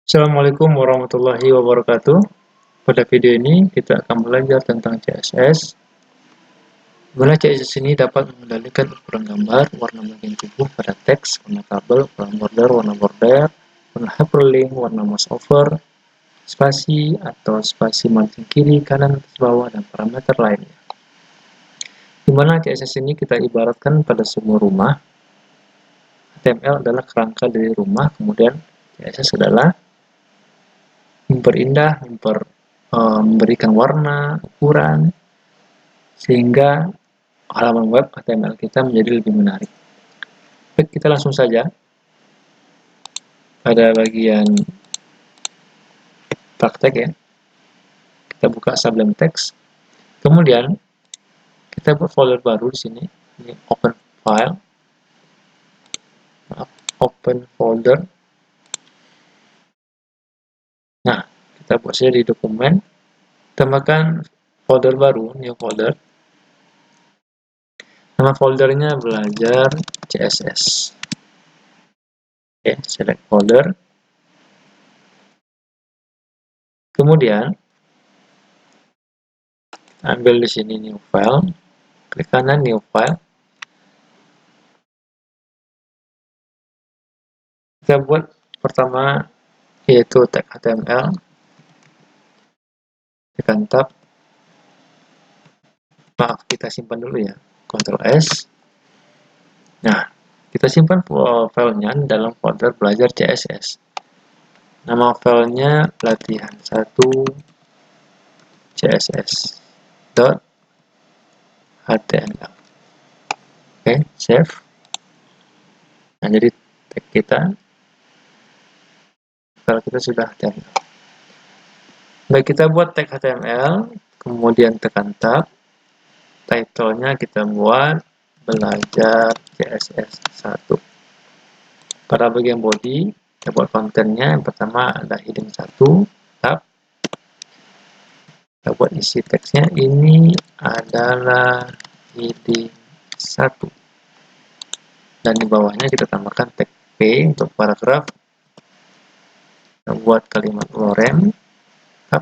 Assalamualaikum warahmatullahi wabarakatuh. Pada video ini kita akan belajar tentang CSS. Dimana CSS ini dapat mengendalikan ukuran gambar, warna bagian tubuh pada teks, warna tabel, warna border, warna hyperlink, warna mouse over, spasi atau spasi margin kiri, kanan, atas, bawah, dan parameter lainnya. Dimana CSS ini kita ibaratkan pada sebuah rumah. HTML adalah kerangka dari rumah, kemudian CSS adalah memperindah, memberikan warna, ukuran, sehingga halaman web HTML kita menjadi lebih menarik. Baik, kita langsung saja pada bagian praktek ya. Kita buka Sublime Text. Kemudian kita buat folder baru di sini. Ini open file. Open folder. Nah, kita buat saja di dokumen. Tambahkan folder baru, new folder. Nama foldernya belajar CSS. Oke, select folder. Kemudian ambil di sini new file, klik kanan new file. Kita buat pertama yaitu tag HTML. Tekan tab. Maaf, kita simpan dulu ya. Ctrl S. Nah, kita simpan filenya dalam folder belajar CSS. Nama filenya latihan 1 CSS.html. Oke, save. Nah, jadi tag kita, file kita sudah HTML. Baik, kita buat tag HTML, kemudian tekan tab. Title-nya kita buat belajar CSS 1. Pada bagian body, kita buat kontennya. Yang pertama ada heading 1, tab. Kita buat isi teksnya, ini adalah heading 1. Dan di bawahnya kita tambahkan tag P untuk paragraf. Kita buat kalimat lorem, tab.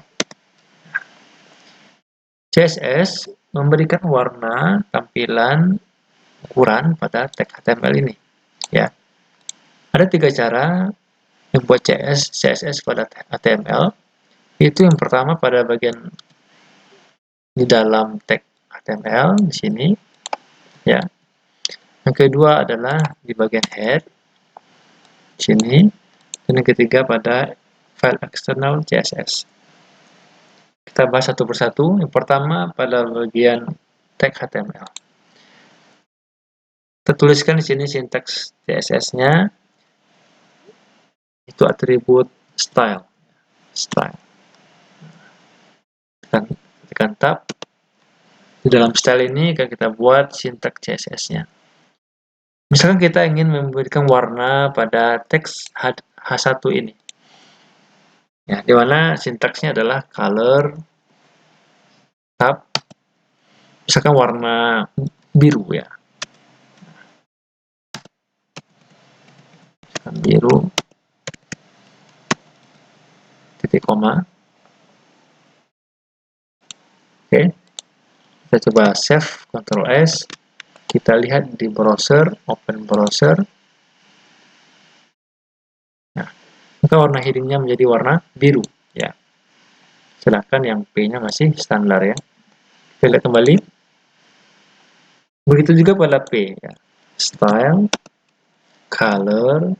CSS memberikan warna, tampilan, ukuran pada tag HTML ini. Ya, ada 3 cara membuat CSS pada HTML. Itu yang pertama pada bagian di dalam tag HTML di sini, ya. Yang kedua adalah di bagian head di sini, dan yang ketiga pada file eksternal CSS. Kita bahas satu persatu. Yang pertama pada bagian tag HTML. Kita tuliskan di sini sintaks CSS-nya. Itu atribut style. Tekan tab. Di dalam style ini akan kita buat sintaks CSS-nya. Misalkan kita ingin memberikan warna pada teks H1 ini. Ya, di mana sintaksnya adalah color, tab, misalkan warna biru ya. Biru, titik koma. Oke, kita coba save, Ctrl S. Kita lihat di browser, open browser. Nah, maka warna headingnya menjadi warna biru ya. Sedangkan yang P-nya masih standar ya. Kita lihat kembali. Begitu juga pada P ya. Style, color,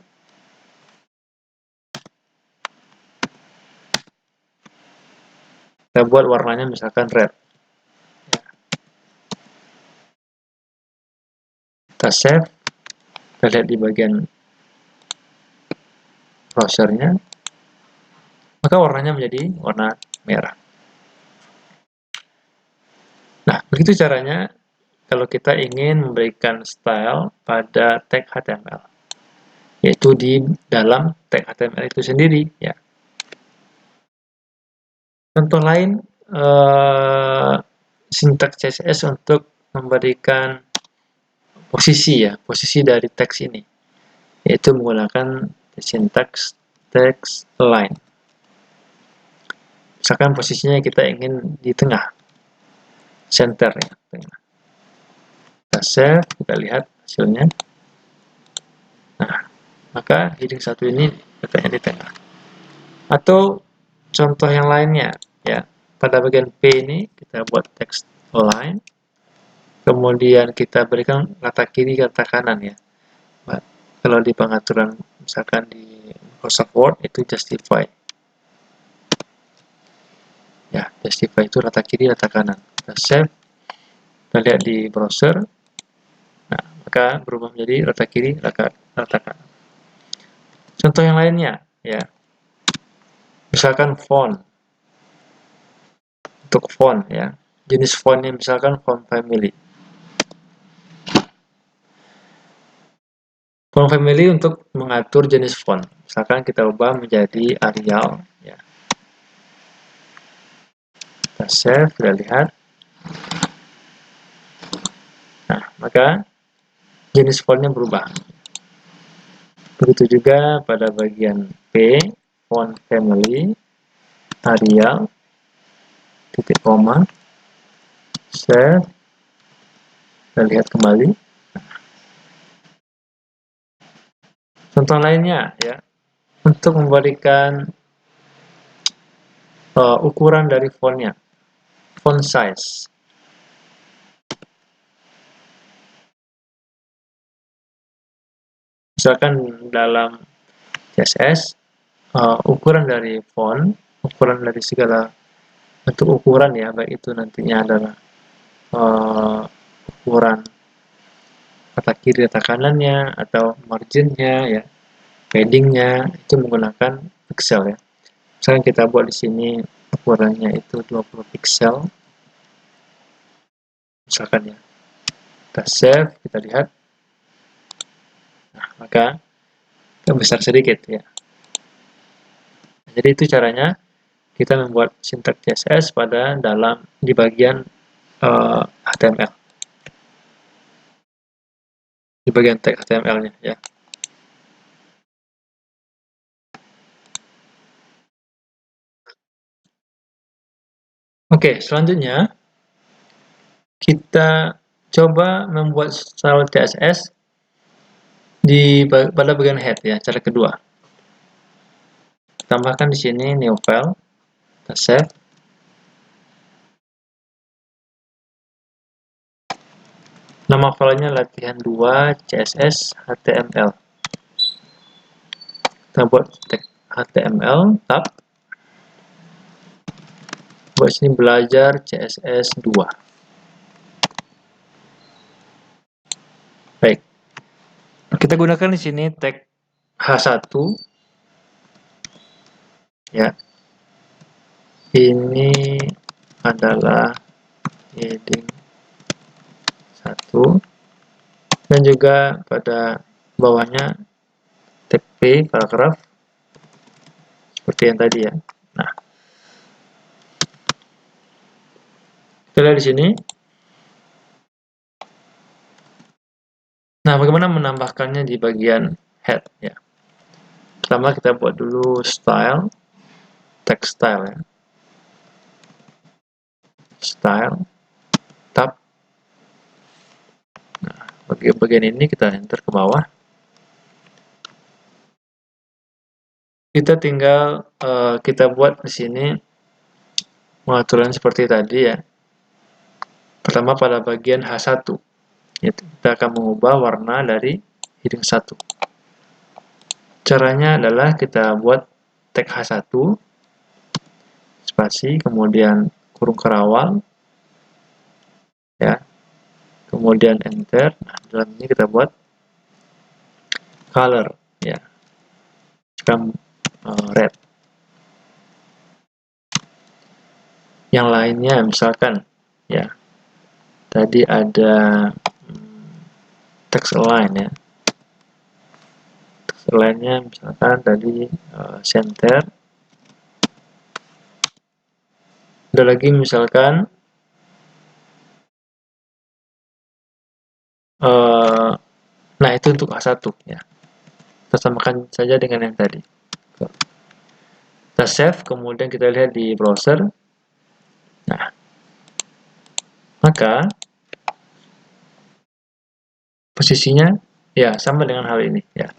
kita buat warnanya misalkan red. Kita save. Kita lihat di bagian browsernya, maka warnanya menjadi warna merah. Nah, begitu caranya kalau kita ingin memberikan style pada tag HTML, yaitu di dalam tag HTML itu sendiri ya. Contoh lain, sintaks CSS untuk memberikan posisi ya, posisi dari teks ini, yaitu menggunakan sintaks text align. Misalkan posisinya kita ingin di tengah, center ya, tengah. Kita save, kita lihat hasilnya. Nah, maka heading 1 ini letaknya di tengah. Atau contoh yang lainnya, ya, pada bagian P ini kita buat text align, kemudian kita berikan kata kiri, kata kanan ya. Kalau di pengaturan misalkan di Microsoft Word itu justify. Ya, justify itu rata kiri, rata kanan. Kita save, kita lihat di browser. Nah, maka berubah menjadi rata kiri, rata kanan. Contoh yang lainnya, ya. Misalkan font. Untuk font ya. Jenis fontnya misalkan font family. Font family untuk mengatur jenis font. Misalkan kita ubah menjadi Arial ya. Kita save, kita lihat. Nah, maka jenis fontnya berubah. Begitu juga pada bagian P, font family, Arial, titik koma, save, kita lihat kembali. Contoh lainnya ya, untuk memberikan ukuran dari fontnya, font size. Misalkan dalam CSS, ukuran dari font, ukuran dari segala bentuk ukuran ya, baik itu nantinya adalah ukuran kata kiri, kata kanannya, atau marginnya ya, paddingnya itu menggunakan pixel ya. Misalkan kita buat di sini ukurannya itu 20 pixel, misalkan ya. Kita save, kita lihat. Nah, maka besar sedikit ya. Jadi itu caranya kita membuat sintak CSS pada di bagian HTML, di bagian tag HTML-nya ya. Oke, selanjutnya kita coba membuat style CSS pada bagian head ya, cara kedua. Tambahkan di sini new file, kita save. Nama filenya latihan 2 CSS HTML. Kita buat tag HTML, tab. Buat sini belajar CSS 2. Baik. Kita gunakan di sini tag H1 ya. Ini adalah heading 1 dan juga pada bawahnya tag P paragraf seperti yang tadi ya. Nah, kita lihat di sini. Nah, bagaimana menambahkannya di bagian head ya. Pertama kita buat dulu style, text style ya. Style, tab. Nah, bagian ini kita enter ke bawah. Kita tinggal kita buat di sini pengaturan seperti tadi ya. Pertama pada bagian H1. Kita akan mengubah warna dari heading 1. Caranya adalah kita buat tag H1 spasi, kemudian kurung kerawal ya. Kemudian enter. Nah, dalam ini kita buat color ya. Sekarang red. Yang lainnya misalkan ya. Tadi ada text align ya. Text align-nya misalkan tadi center. Ada lagi misalkan nah itu untuk A1 ya. Kita samakan saja dengan yang tadi. Kita save, kemudian kita lihat di browser. Nah, maka posisinya ya sama dengan hal ini ya.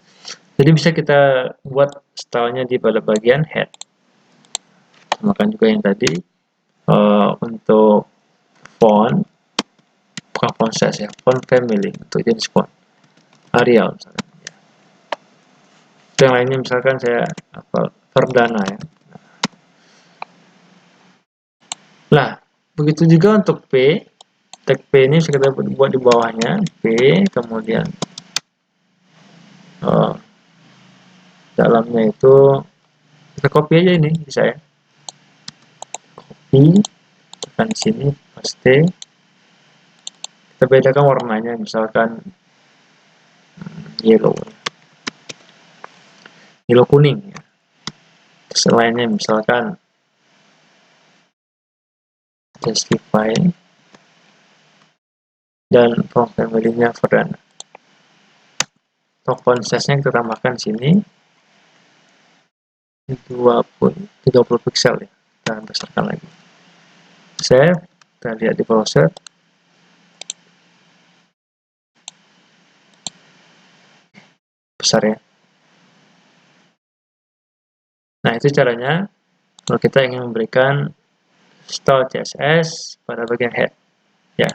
Jadi bisa kita buat stylenya di pada bagian head. Samakan juga yang tadi untuk font, bukan font size ya, font family untuk jenis font Arial misalkan. Ya. Yang lainnya misalkan saya Verdana ya. Nah, begitu juga untuk P. Tag P ini bisa kita buat di bawahnya P, kemudian dalamnya itu kita copy aja ini bisa ya. Copy, tekan sini, paste. Kita bedakan warnanya, misalkan yellow kuning ya. Selainnya misalkan justify dan font family-nya Verdana. Font size-nya kita tambahkan sini 30 pixel ya. Kita besarkan lagi. Save, kita lihat di browser. Besar ya. Nah, itu caranya kalau kita ingin memberikan style CSS pada bagian head ya.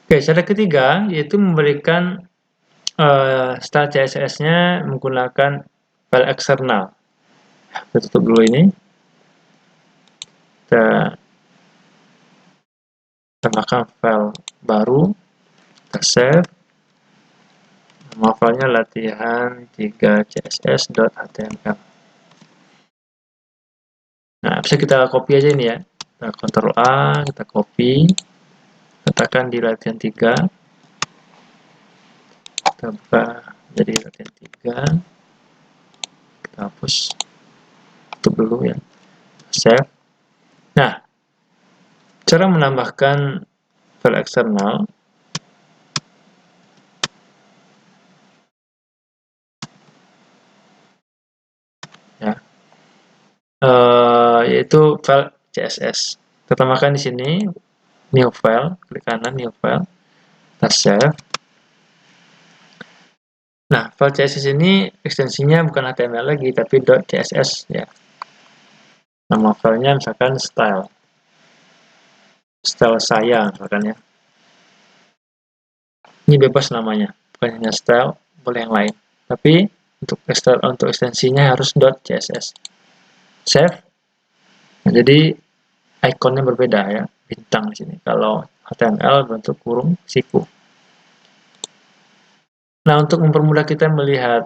Oke, cara ketiga yaitu memberikan style CSS-nya menggunakan file eksternal. Kita tutup dulu ini. Kita tambahkan file baru. Kita save. Nama filenya latihan 3css.html. Nah, bisa kita copy aja ini ya. Kita Ctrl A, kita copy. Letakkan di latihan 3. Kita buka jadi latihan 3. Kita hapus. Tutup dulu ya. Save. Nah, cara menambahkan file eksternal ya, yaitu file CSS. Kita tambahkan di sini new file, klik kanan new file, kita save. Nah, file CSS ini ekstensinya bukan HTML lagi, tapi .css ya. Nama filenya misalkan style saya misalkan ya. Ini bebas namanya, bukan hanya style, boleh yang lain. Tapi untuk ekstensinya harus .css. Save. Nah, jadi ikonnya berbeda ya, bintang di sini. Kalau HTML bentuk kurung siku. Nah, untuk mempermudah kita melihat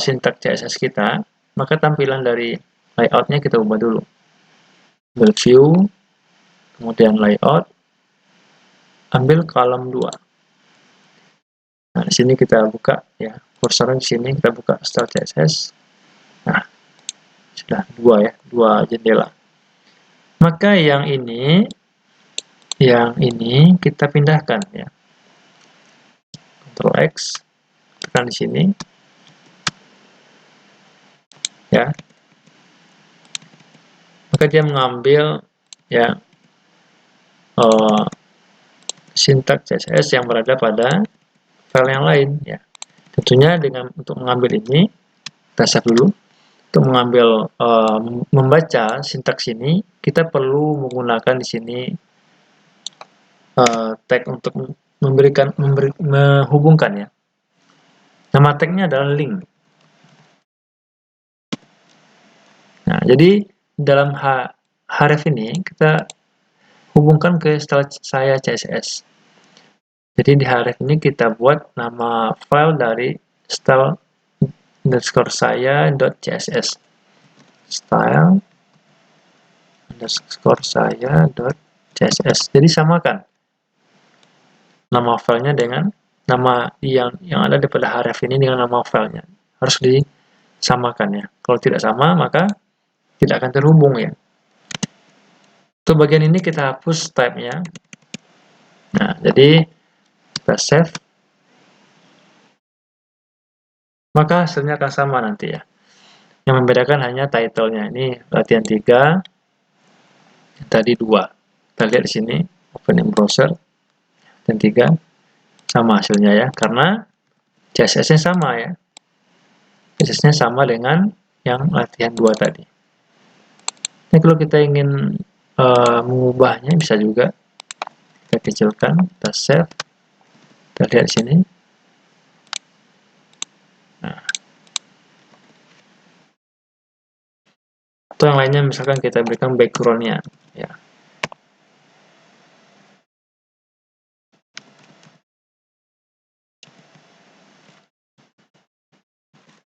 sintak CSS kita, maka tampilan dari layout-nya kita ubah dulu. Ambil view, kemudian layout, ambil kolom 2. Nah, di sini kita buka ya, kursornya di sini kita buka style CSS. Nah, sudah 2 ya, 2 jendela. Maka yang ini kita pindahkan ya. Ctrl X, tekan di sini. Ya. Maka dia mengambil ya sintak CSS yang berada pada file yang lain ya. Tentunya dengan untuk mengambil ini kita save dulu. Untuk mengambil membaca sintaks ini kita perlu menggunakan di sini tag untuk menghubungkan ya. Nama tagnya adalah link. Nah, jadi dalam href ini kita hubungkan ke style saya CSS. Jadi di href ini kita buat nama file dari style underscore saya.css, style underscore saya.css. Jadi samakan nama filenya dengan nama yang ada di pada href ini dengan nama filenya. Harus disamakan ya. Kalau tidak sama maka tidak akan terhubung ya. Untuk bagian ini kita hapus type-nya. Nah, jadi kita save, maka hasilnya akan sama nanti ya. Yang membedakan hanya title-nya. Ini latihan 3, tadi 2. Kita lihat di sini, open in browser, latihan 3, sama hasilnya ya, karena CSS-nya sama ya. CSS-nya sama dengan yang latihan 2 tadi. Ini kalau kita ingin mengubahnya bisa juga. Kita kecilkan, kita save, kita lihat di sini. Nah, atau yang lainnya misalkan kita berikan background-nya ya.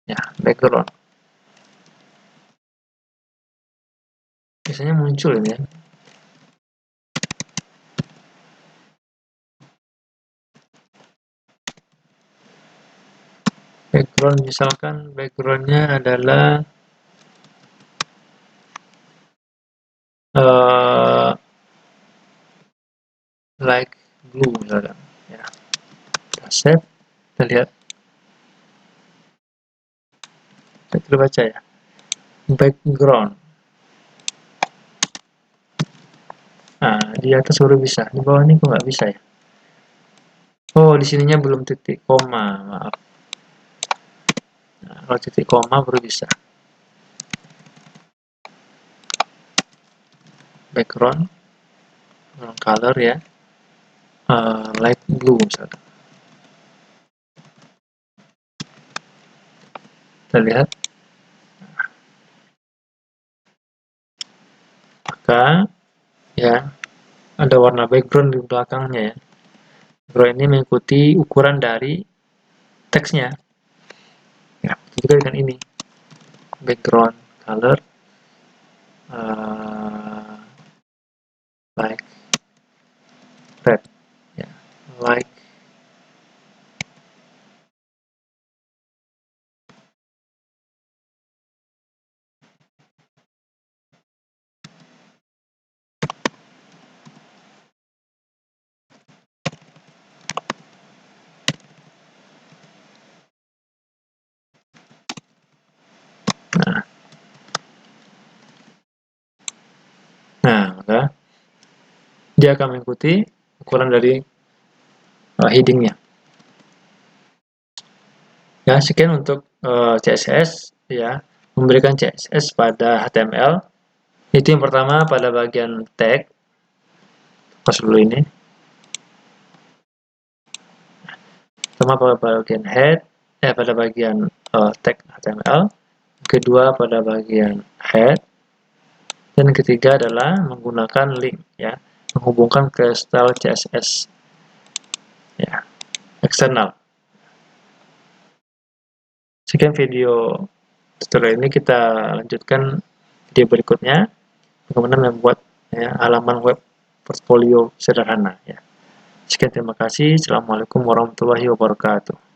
Ya, background. Biasanya muncul ini ya. Background misalkan background-nya adalah like blue misalkan ya. Kita save, kita lihat, kita baca ya, background. Nah, di atas baru bisa, di bawah ini kok nggak bisa ya. Oh, di sininya belum titik koma, maaf. Nah, kalau titik koma baru bisa. Background, color ya, light blue misalkan. Kita lihat, maka ya ada warna background di belakangnya ya. Background ini mengikuti ukuran dari teksnya. Ya, juga dengan ini. Background color like red ya, like nah, maka dia akan mengikuti ukuran dari headingnya. Ya, sekian untuk CSS ya, memberikan CSS pada HTML. Itu yang pertama pada bagian tag. Pas dulu ini. Pertama pada bagian head, pada bagian tag HTML. Kedua pada bagian head. Dan ketiga adalah menggunakan link ya, menghubungkan ke style CSS ya, eksternal. Sekian video tutorial ini, kita lanjutkan video berikutnya, bagaimana membuat ya, halaman web portfolio sederhana ya. Sekian, terima kasih. Assalamualaikum warahmatullahi wabarakatuh.